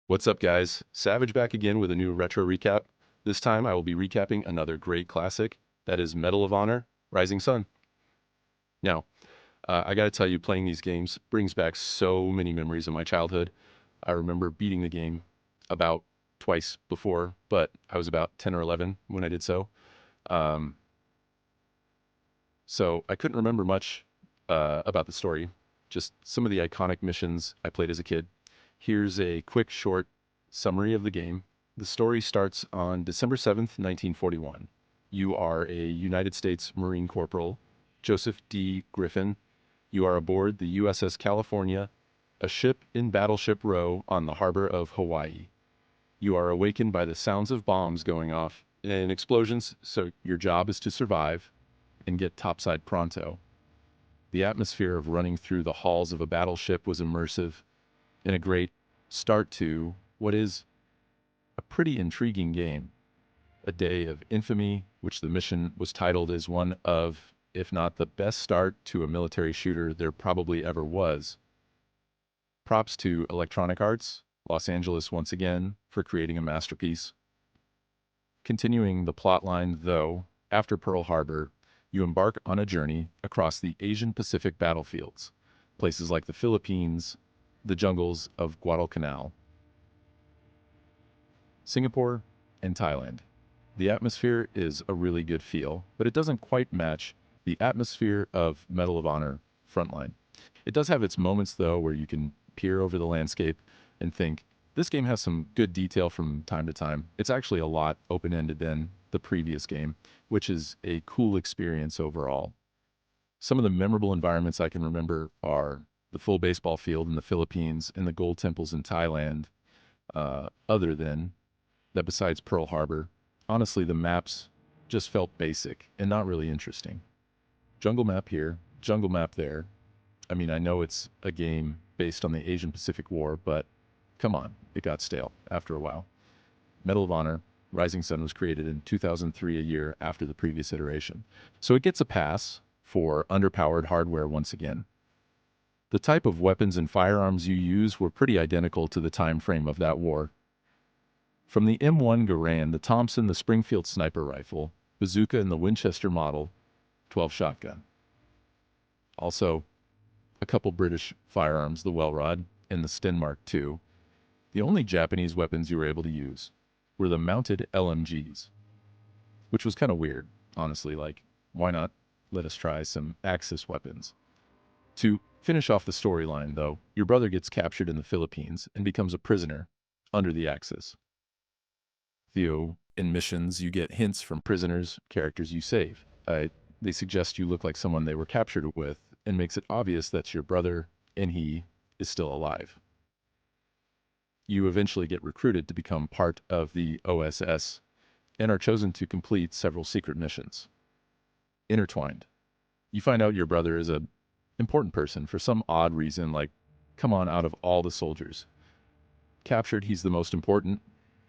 What's up, guys? Savage back again with a new retro recap. This time I will be recapping another great classic, that is Medal of Honor: Rising Sun. Now, I gotta tell you, playing these games brings back so many memories of my childhood. I remember beating the game about twice before, but I was about 10 or 11 when I did so. Um, so I couldn't remember much about the story, just some of the iconic missions I played as a kid. Here's a quick, short summary of the game. The story starts on December 7th, 1941. You are a United States Marine Corporal, Joseph D. Griffin. You are aboard the USS California, a ship in Battleship Row on the harbor of Hawaii. You are awakened by the sounds of bombs going off and explosions, so your job is to survive and get topside pronto. The atmosphere of running through the halls of a battleship was immersive and a great start to what is a pretty intriguing game. A day of infamy, which the mission was titled as one of, if not the best start to a military shooter there probably ever was. Props to Electronic Arts, Los Angeles once again, for creating a masterpiece. Continuing the plotline, though, after Pearl Harbor, you embark on a journey across the Asian Pacific battlefields, places like the Philippines, the jungles of Guadalcanal, Singapore, and Thailand. The atmosphere is a really good feel, but it doesn't quite match the atmosphere of Medal of Honor Frontline. It does have its moments, though, where you can peer over the landscape and think, this game has some good detail from time to time. It's actually a lot open-ended than the previous game, which is a cool experience overall. Some of the memorable environments I can remember are the full baseball field in the Philippines and the gold temples in Thailand, other than that besides Pearl Harbor. Honestly, the maps just felt basic and not really interesting. Jungle map here, jungle map there. I mean, I know it's a game based on the Asian Pacific War, but come on, it got stale after a while. Medal of Honor: Rising Sun was created in 2003, a year after the previous iteration, so it gets a pass for underpowered hardware once again. The type of weapons and firearms you use were pretty identical to the time frame of that war. From the M1 Garand, the Thompson, the Springfield sniper rifle, bazooka, and the Winchester Model 12 shotgun. Also, a couple British firearms, the Welrod and the Sten Mark II. The only Japanese weapons you were able to use were the mounted LMGs, which was kind of weird, honestly. Like, why not let us try some Axis weapons? To finish off the storyline, though, your brother gets captured in the Philippines and becomes a prisoner under the Axis. Theo, in missions, you get hints from prisoners, characters you save. They suggest you look like someone they were captured with, and makes it obvious that's your brother, and he is still alive. You eventually get recruited to become part of the OSS, and are chosen to complete several secret missions. Intertwined, you find out your brother is a important person for some odd reason, like, come on, out of all the soldiers. Captured, he's the most important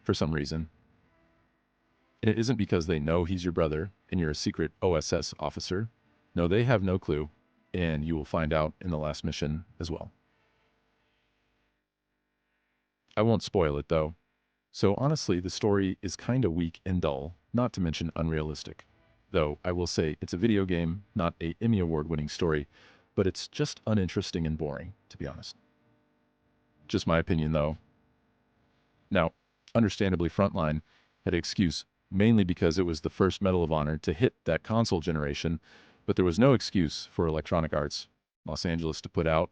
for some reason. And it isn't because they know he's your brother and you're a secret OSS officer. No, they have no clue, and you will find out in the last mission as well. I won't spoil it, though. So honestly, the story is kinda weak and dull, not to mention unrealistic. Though I will say it's a video game, not a Emmy Award-winning story, but it's just uninteresting and boring, to be honest. Just my opinion, though. Now, understandably, Frontline had an excuse, mainly because it was the first Medal of Honor to hit that console generation, but there was no excuse for Electronic Arts Los Angeles to put out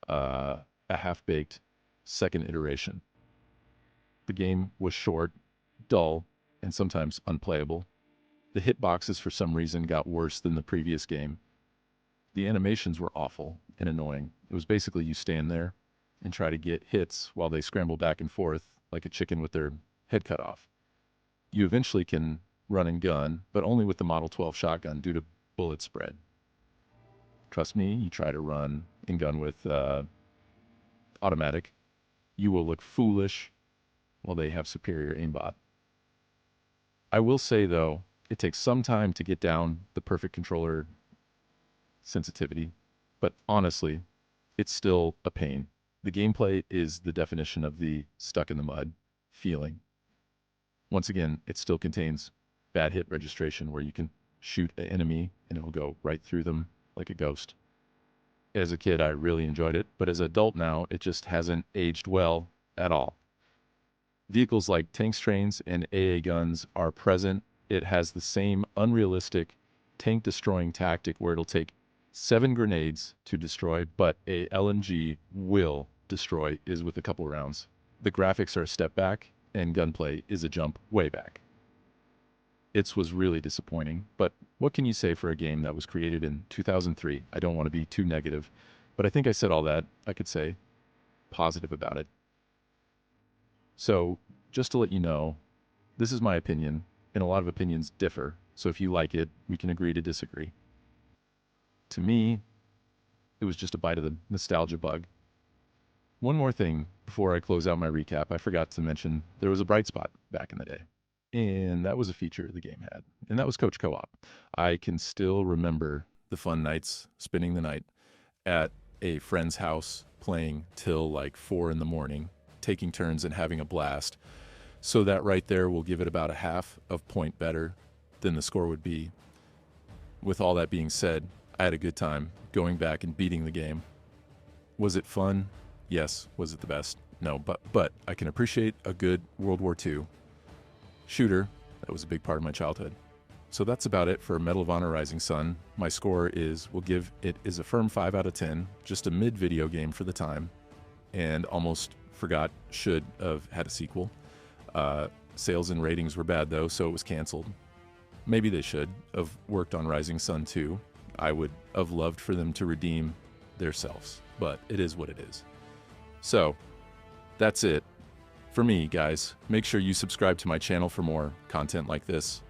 a half-baked second iteration. The game was short, dull, and sometimes unplayable. The hitboxes for some reason got worse than the previous game. The animations were awful and annoying. It was basically you stand there and try to get hits while they scramble back and forth like a chicken with their head cut off. You eventually can run and gun, but only with the Model 12 shotgun due to bullet spread. Trust me, you try to run and gun with automatic, you will look foolish while they have superior aimbot. I will say, though, it takes some time to get down the perfect controller sensitivity, but honestly, it's still a pain. The gameplay is the definition of the stuck in the mud feeling. Once again, it still contains bad hit registration where you can shoot an enemy and it'll go right through them like a ghost. As a kid, I really enjoyed it, but as an adult now, it just hasn't aged well at all. Vehicles like tanks, trains, and AA guns are present. It has the same unrealistic tank destroying tactic where it'll take 7 grenades to destroy, but a LMG will destroy is with a couple rounds. The graphics are a step back, and gunplay is a jump way back. It was really disappointing, but what can you say for a game that was created in 2003? I don't want to be too negative, but I think I said all that I could say positive about it. So, just to let you know, this is my opinion, and a lot of opinions differ, so if you like it, we can agree to disagree. To me, it was just a bite of the nostalgia bug. One more thing before I close out my recap, I forgot to mention there was a bright spot back in the day, and that was a feature the game had, and that was Coach Co-op. I can still remember the fun nights, spending the night at a friend's house, playing till like 4 in the morning, taking turns and having a blast. So that right there will give it about a half of point better than the score would be. With all that being said, I had a good time going back and beating the game. Was it fun? Yes. Was it the best? No, but I can appreciate a good World War II shooter. That was a big part of my childhood. So that's about it for Medal of Honor Rising Sun. My score we'll give it is a firm 5 out of 10, just a mid-video game for the time, and almost forgot should have had a sequel. Sales and ratings were bad though, so it was canceled. Maybe they should have worked on Rising Sun 2. I would have loved for them to redeem themselves, but it is what it is. So, that's it for me, guys. Make sure you subscribe to my channel for more content like this.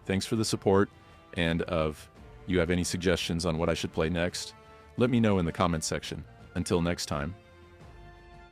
Thanks for the support, and if you have any suggestions on what I should play next, let me know in the comments section. Until next time.